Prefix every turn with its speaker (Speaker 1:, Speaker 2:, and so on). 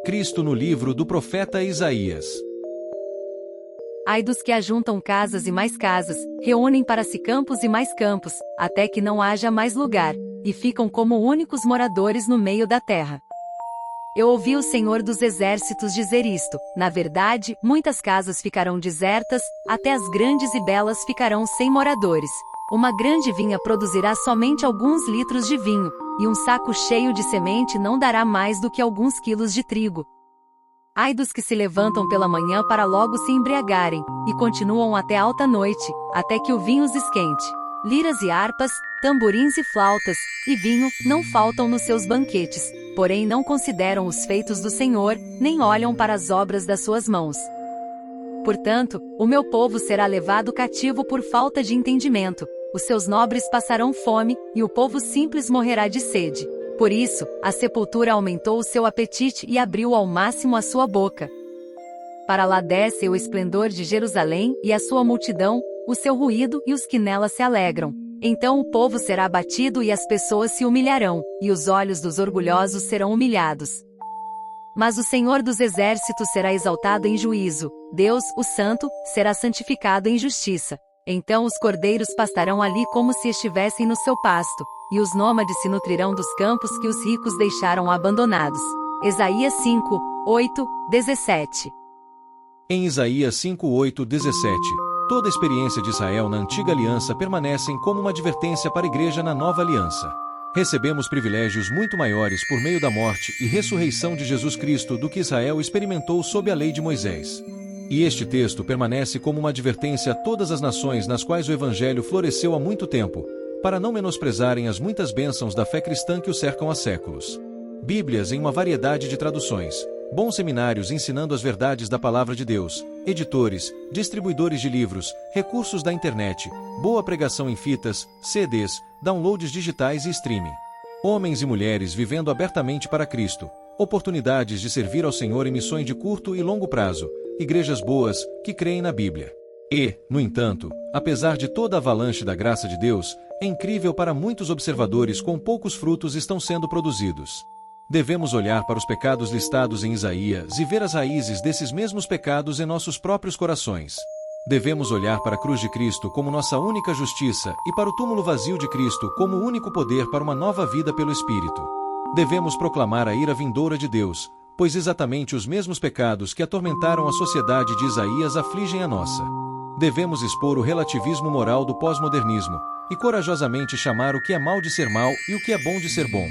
Speaker 1: Cristo no livro do profeta Isaías.
Speaker 2: Ai dos que ajuntam casas e mais casas, reúnem para si campos e mais campos, até que não haja mais lugar, e ficam como únicos moradores no meio da terra. Eu ouvi o Senhor dos Exércitos dizer isto: na verdade, muitas casas ficarão desertas, até as grandes e belas ficarão sem moradores. Uma grande vinha produzirá somente alguns litros de vinho, e um saco cheio de semente não dará mais do que alguns quilos de trigo. Ai dos que se levantam pela manhã para logo se embriagarem, e continuam até alta noite, até que o vinho os esquente. Liras e harpas, tamborins e flautas, e vinho, não faltam nos seus banquetes, porém não consideram os feitos do Senhor, nem olham para as obras das suas mãos. Portanto, o meu povo será levado cativo por falta de entendimento, os seus nobres passarão fome, e o povo simples morrerá de sede. Por isso, a sepultura aumentou o seu apetite e abriu ao máximo a sua boca. Para lá desce o esplendor de Jerusalém e a sua multidão, o seu ruído e os que nela se alegram. Então o povo será abatido e as pessoas se humilharão, e os olhos dos orgulhosos serão humilhados. Mas o Senhor dos Exércitos será exaltado em juízo, Deus, o Santo, será santificado em justiça. Então os cordeiros pastarão ali como se estivessem no seu pasto, e os nômades se nutrirão dos campos que os ricos deixaram abandonados. Isaías 5, 8, 17.
Speaker 1: Em Isaías 5, 8, 17, toda a experiência de Israel na antiga aliança permanecem como uma advertência para a igreja na nova aliança. Recebemos privilégios muito maiores por meio da morte e ressurreição de Jesus Cristo do que Israel experimentou sob a lei de Moisés. E este texto permanece como uma advertência a todas as nações nas quais o Evangelho floresceu há muito tempo, para não menosprezarem as muitas bênçãos da fé cristã que o cercam há séculos. Bíblias em uma variedade de traduções, bons seminários ensinando as verdades da Palavra de Deus, editores, distribuidores de livros, recursos da internet, boa pregação em fitas, CDs, downloads digitais e streaming. Homens e mulheres vivendo abertamente para Cristo, oportunidades de servir ao Senhor em missões de curto e longo prazo, igrejas boas, que creem na Bíblia. E, no entanto, apesar de toda a avalanche da graça de Deus, é incrível para muitos observadores quão poucos frutos estão sendo produzidos. Devemos olhar para os pecados listados em Isaías e ver as raízes desses mesmos pecados em nossos próprios corações. Devemos olhar para a cruz de Cristo como nossa única justiça e para o túmulo vazio de Cristo como o único poder para uma nova vida pelo Espírito. Devemos proclamar a ira vindoura de Deus, pois exatamente os mesmos pecados que atormentaram a sociedade de Isaías afligem a nossa. Devemos expor o relativismo moral do pós-modernismo, e corajosamente chamar o que é mal de ser mal e o que é bom de ser bom.